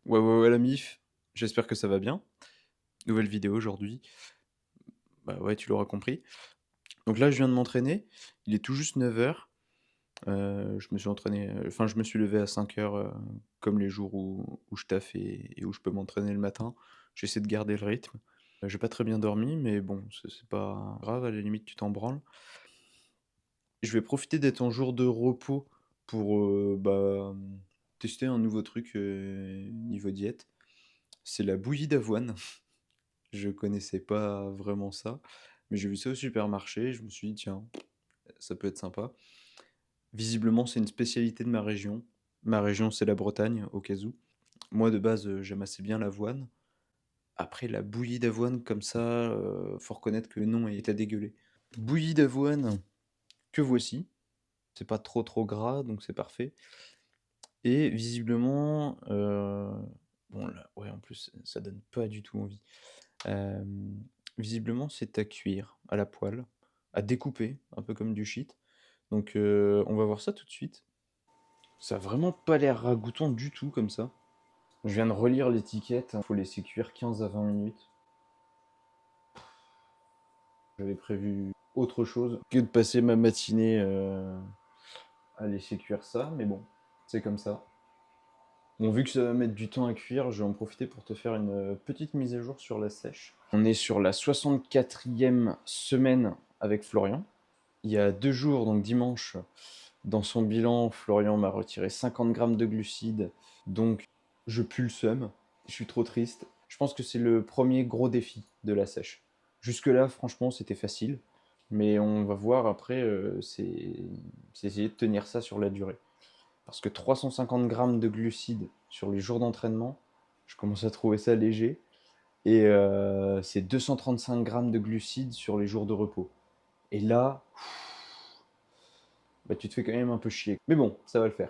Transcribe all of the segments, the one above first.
Ouais, la mif, j'espère que ça va bien. Nouvelle vidéo aujourd'hui. Bah ouais, tu l'auras compris. Donc là, je viens de m'entraîner. Il est tout juste 9h. Je me suis entraîné, enfin, je me suis levé à 5h, comme les jours où je taffe et où je peux m'entraîner le matin. J'essaie de garder le rythme. J'ai pas très bien dormi, mais bon, c'est pas grave, à la limite, tu t'en branles. Je vais profiter d'être en jour de repos pour tester un nouveau truc niveau diète. C'est la bouillie d'avoine. Je connaissais pas vraiment ça, mais j'ai vu ça au supermarché, je me suis dit: «Tiens, ça peut être sympa». Visiblement, c'est une spécialité de ma région. Ma région, c'est la Bretagne, au cas où. Moi, de base, j'aime assez bien l'avoine. Après, la bouillie d'avoine comme ça, faut reconnaître que le nom est à dégueuler. Bouillie d'avoine, que voici. C'est pas trop gras, donc c'est parfait. Et visiblement, bon là, ouais, en plus, ça donne pas du tout envie. Visiblement, c'est à cuire à la poêle, à découper, un peu comme du shit. Donc on va voir ça tout de suite. Ça a vraiment pas l'air ragoûtant du tout comme ça. Je viens de relire l'étiquette, faut laisser cuire 15 à 20 minutes. J'avais prévu autre chose que de passer ma matinée à laisser cuire ça, mais bon, c'est comme ça. Bon, vu que ça va mettre du temps à cuire, je vais en profiter pour te faire une petite mise à jour sur la sèche. On est sur la 64e semaine avec Florian. Il y a 2 jours, donc dimanche, dans son bilan, Florian m'a retiré 50 grammes de glucides, donc je pue le seum. Je suis trop triste. Je pense que c'est le premier gros défi de la sèche. Jusque-là, franchement, c'était facile, mais on va voir après, c'est essayer de tenir ça sur la durée. Parce que 350 grammes de glucides sur les jours d'entraînement, je commence à trouver ça léger. Et c'est 235 grammes de glucides sur les jours de repos. Et là, bah, tu te fais quand même un peu chier. Mais bon, ça va le faire.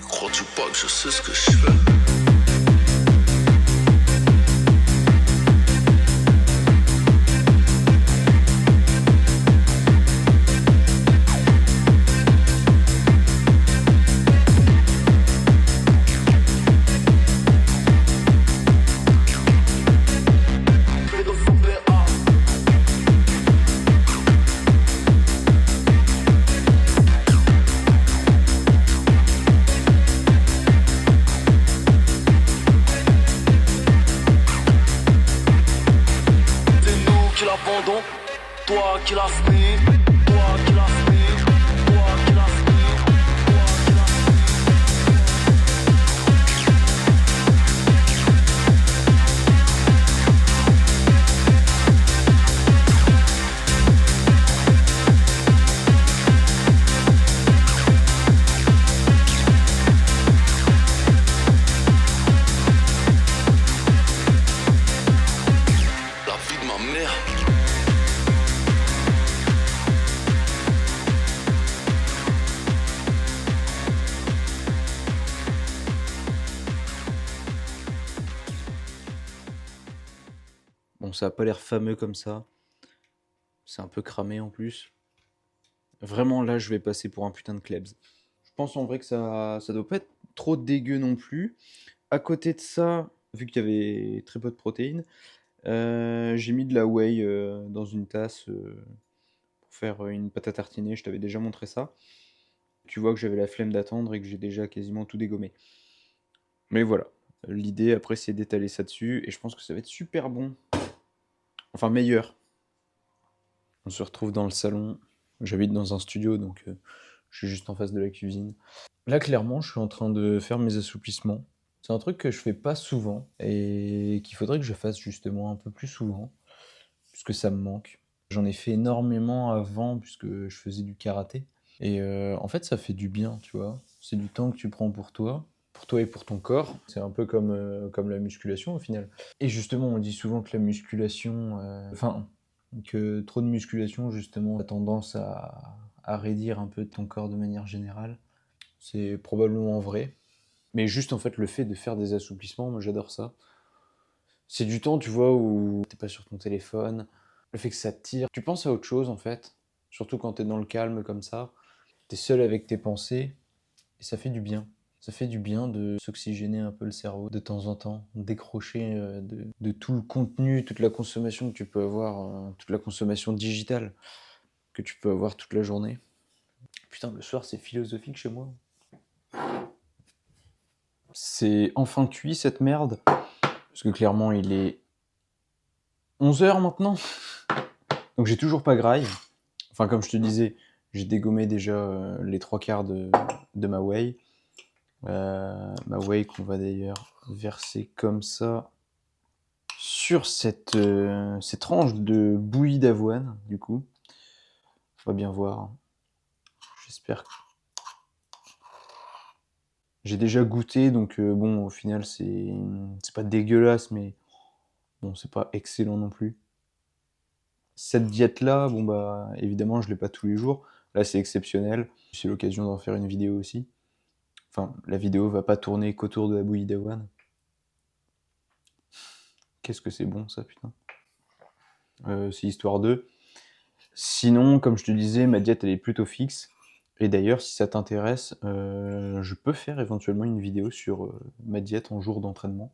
Crois-tu pas que je sais ce que je fais? L'abandon, toi qui l'as fini, toi qui l'as fini, toi qui l'as fini, toi qui l'as la vie de ma mère. Bon, ça a pas l'air fameux comme ça. C'est un peu cramé en plus. Vraiment, là, je vais passer pour un putain de klebs. Je pense en vrai que ça doit pas être trop dégueu non plus. À côté de ça, vu qu'il y avait très peu de protéines, j'ai mis de la whey dans une tasse pour faire une pâte à tartiner. Je t'avais déjà montré ça. Tu vois que j'avais la flemme d'attendre et que j'ai déjà quasiment tout dégommé. Mais voilà, l'idée après c'est d'étaler ça dessus et je pense que ça va être super bon. Enfin meilleur. On se retrouve dans le salon. J'habite dans un studio donc je suis juste en face de la cuisine. Là clairement je suis en train de faire mes assouplissements. C'est un truc que je fais pas souvent et qu'il faudrait que je fasse justement un peu plus souvent puisque ça me manque. J'en ai fait énormément avant puisque je faisais du karaté. Et en fait, ça fait du bien, tu vois. C'est du temps que tu prends pour toi et pour ton corps. C'est un peu comme la musculation au final. Et justement, on dit souvent que la musculation, enfin, que trop de musculation, justement, a tendance à raidir un peu ton corps de manière générale. C'est probablement vrai. Mais juste en fait, le fait de faire des assouplissements, moi j'adore ça. C'est du temps, tu vois, où t'es pas sur ton téléphone, le fait que ça te tire. Tu penses à autre chose, en fait, surtout quand t'es dans le calme comme ça. T'es seul avec tes pensées, et ça fait du bien. Ça fait du bien de s'oxygéner un peu le cerveau de temps en temps, décrocher de tout le contenu, toute la consommation que tu peux avoir, toute la consommation digitale que tu peux avoir toute la journée. Putain, le soir, c'est philosophique chez moi. C'est enfin cuit cette merde, parce que clairement, il est 11 h maintenant. Donc j'ai toujours pas graille. Enfin, comme je te disais, j'ai dégommé déjà les 3/4 de ma whey. Ma whey qu'on va d'ailleurs verser comme ça sur cette tranche de bouillie d'avoine, du coup. On va bien voir. J'espère que... J'ai déjà goûté, donc bon, au final, c'est pas dégueulasse, mais bon, c'est pas excellent non plus. Cette diète-là, bon bah, évidemment, je l'ai pas tous les jours. Là, c'est exceptionnel. C'est l'occasion d'en faire une vidéo aussi. Enfin, la vidéo va pas tourner qu'autour de la bouillie d'avoine. Qu'est-ce que c'est bon, ça, putain. C'est histoire d'eux. Sinon, comme je te disais, ma diète, elle est plutôt fixe. Et d'ailleurs, si ça t'intéresse, je peux faire éventuellement une vidéo sur ma diète en jour d'entraînement,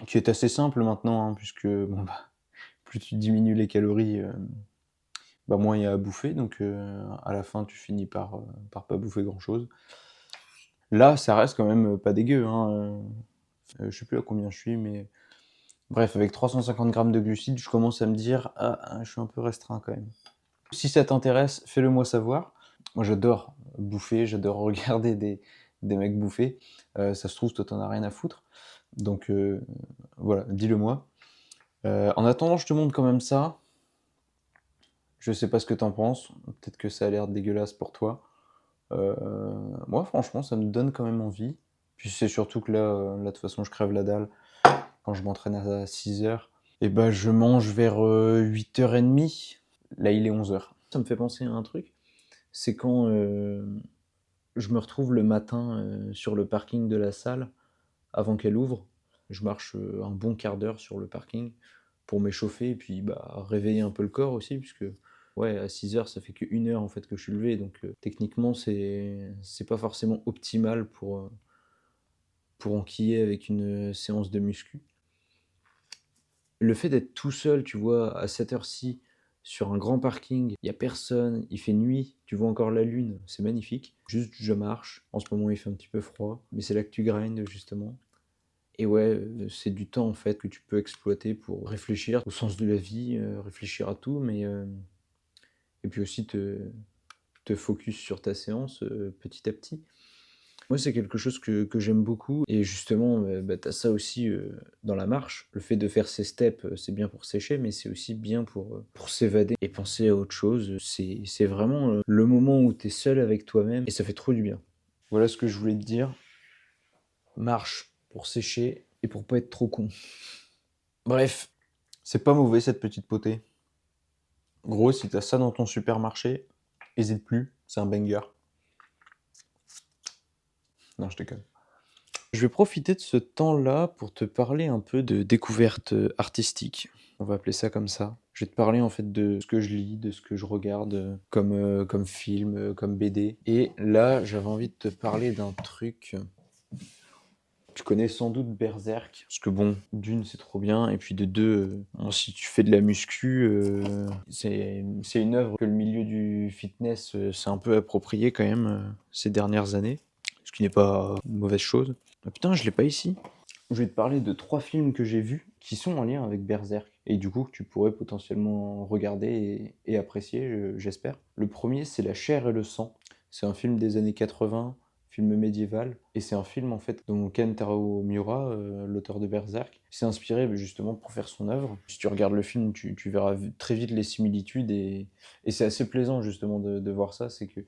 qui est assez simple maintenant, hein, puisque bon, bah, plus tu diminues les calories, bah, moins il y a à bouffer, donc à la fin, tu finis par pas bouffer grand-chose. Là, ça reste quand même pas dégueu, hein, je sais plus à combien je suis, mais bref, avec 350 grammes de glucides, je commence à me dire « Ah, je suis un peu restreint quand même ». Si ça t'intéresse, fais-le moi savoir. Moi, j'adore bouffer, j'adore regarder des mecs bouffer. Ça se trouve, toi, t'en as rien à foutre. Donc, voilà, dis-le moi. En attendant, je te montre quand même ça. Je sais pas ce que t'en penses. Peut-être que ça a l'air dégueulasse pour toi. Moi, franchement, ça me donne quand même envie. Puis c'est surtout que là, de toute façon, je crève la dalle. Quand je m'entraîne à 6 h, et bah, je mange vers 8 h30. Là, il est 11 h. Ça me fait penser à un truc. C'est quand je me retrouve le matin sur le parking de la salle avant qu'elle ouvre. Je marche un bon quart d'heure sur le parking pour m'échauffer et puis bah, réveiller un peu le corps aussi, puisque ouais, à 6 h, ça fait que 1 heure en fait que je suis levé, donc techniquement, c'est pas forcément optimal pour enquiller avec une séance de muscu. Le fait d'être tout seul, tu vois, à cette heure-ci, sur un grand parking, il y a personne, il fait nuit, tu vois encore la lune, c'est magnifique. Juste, je marche. En ce moment, il fait un petit peu froid, mais c'est là que tu grindes, justement. Et ouais, c'est du temps, en fait, que tu peux exploiter pour réfléchir au sens de la vie, réfléchir à tout, mais... et puis aussi te focus sur ta séance petit à petit. Moi, c'est quelque chose que j'aime beaucoup. Et justement, bah, tu as ça aussi dans la marche. Le fait de faire ces steps, c'est bien pour sécher, mais c'est aussi bien pour s'évader et penser à autre chose. C'est vraiment le moment où tu es seul avec toi-même et ça fait trop du bien. Voilà ce que je voulais te dire. Marche pour sécher et pour pas être trop con. Bref, c'est pas mauvais cette petite potée. Gros, si t'as ça dans ton supermarché, hésite plus, c'est un banger. Non, je déconne. Je vais profiter de ce temps-là pour te parler un peu de découverte artistique. On va appeler ça comme ça. Je vais te parler en fait de ce que je lis, de ce que je regarde comme film, comme BD. Et là, j'avais envie de te parler d'un truc. Tu connais sans doute Berserk, parce que bon, d'une c'est trop bien, et puis de deux, si tu fais de la muscu, c'est une œuvre que le milieu du fitness s'est un peu approprié quand même ces dernières années, ce qui n'est pas une mauvaise chose. Ah, putain, je l'ai pas ici. Je vais te parler de 3 films que j'ai vus qui sont en lien avec Berserk, et du coup que tu pourrais potentiellement regarder et apprécier, j'espère. Le premier, c'est La chair et le sang. C'est un film des années 80, film médiéval, et c'est un film en fait dont Kentaro Miura, l'auteur de Berserk, s'est inspiré justement pour faire son œuvre. Si tu regardes le film, tu verras très vite les similitudes, et c'est assez plaisant justement de voir ça. C'est que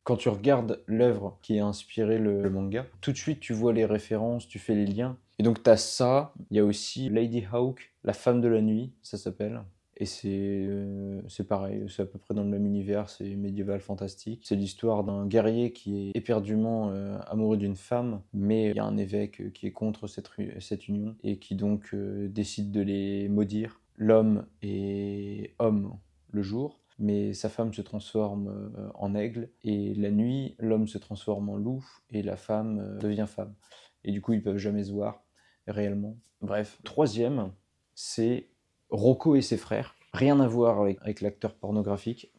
quand tu regardes l'œuvre qui a inspiré le manga, tout de suite tu vois les références, tu fais les liens. Et donc t'as ça, il y a aussi Lady Hawk, la femme de la nuit, ça s'appelle. Et c'est pareil, c'est à peu près dans le même univers, c'est médiéval fantastique. C'est l'histoire d'un guerrier qui est éperdument amoureux d'une femme, mais il y a un évêque qui est contre cette union et qui donc décide de les maudire. L'homme est homme le jour, mais sa femme se transforme en aigle, et la nuit, l'homme se transforme en loup et la femme devient femme. Et du coup, ils peuvent jamais se voir réellement. Bref, troisième, c'est Rocco et ses frères. Rien à voir avec l'acteur pornographique.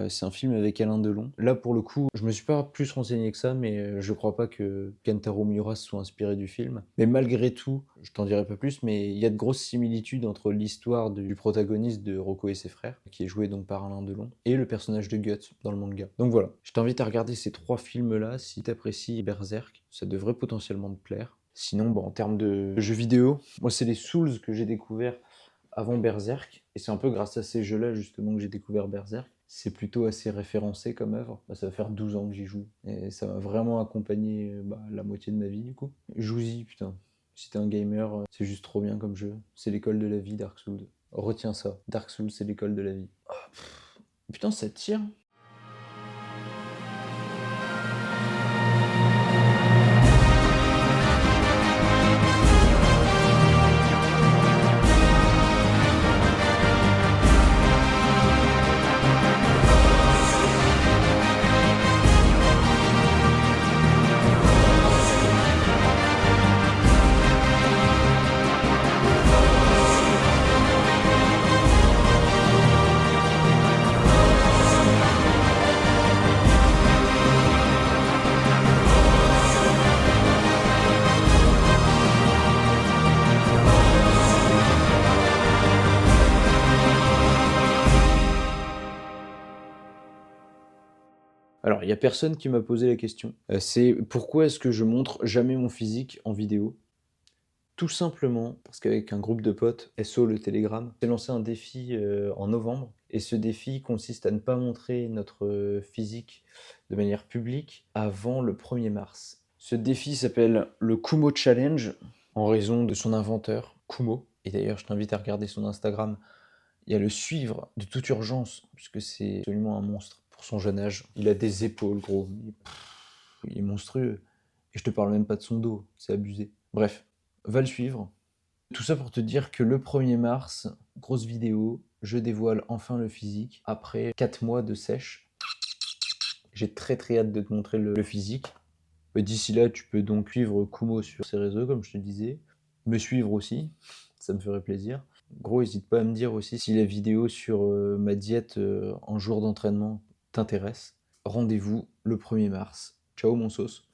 C'est un film avec Alain Delon. Là, pour le coup, je me suis pas plus renseigné que ça, mais je crois pas que Kentaro Miura se soit inspiré du film. Mais malgré tout, je t'en dirai pas plus, mais il y a de grosses similitudes entre l'histoire du protagoniste de Rocco et ses frères, qui est joué donc par Alain Delon, et le personnage de Guts dans le manga. Donc voilà, je t'invite à regarder ces 3 films-là si t'apprécies Berserk. Ça devrait potentiellement te plaire. Sinon, bon, en termes de jeux vidéo, moi c'est les Souls que j'ai découvert avant Berserk, et c'est un peu grâce à ces jeux-là justement que j'ai découvert Berserk. C'est plutôt assez référencé comme œuvre. Ça va faire 12 ans que j'y joue, et ça m'a vraiment accompagné la moitié de ma vie du coup. Joue-y, putain. Si t'es un gamer, c'est juste trop bien comme jeu. C'est l'école de la vie, Dark Souls. Retiens ça, Dark Souls c'est l'école de la vie. Ah, putain, ça tire. Alors, il y a personne qui m'a posé la question. C'est pourquoi est-ce que je montre jamais mon physique en vidéo? Tout simplement parce qu'avec un groupe de potes, SO le Telegram, s'est lancé un défi en novembre. Et ce défi consiste à ne pas montrer notre physique de manière publique avant le 1er mars. Ce défi s'appelle le Kumo Challenge, en raison de son inventeur, Kumo. Et d'ailleurs, je t'invite à regarder son Instagram et à le suivre de toute urgence, puisque c'est absolument un monstre pour son jeune âge. Il a des épaules, gros. Il est monstrueux. Et je te parle même pas de son dos, c'est abusé. Bref, va le suivre. Tout ça pour te dire que le 1er mars, grosse vidéo, je dévoile enfin le physique, après 4 mois de sèche. J'ai très très hâte de te montrer le physique. D'ici là, tu peux donc suivre Kumo sur ses réseaux, comme je te disais. Me suivre aussi, ça me ferait plaisir. Gros, n'hésite pas à me dire aussi si la vidéo sur ma diète en jour d'entraînement t'intéresse. Rendez-vous le 1er mars. Ciao mon sauce.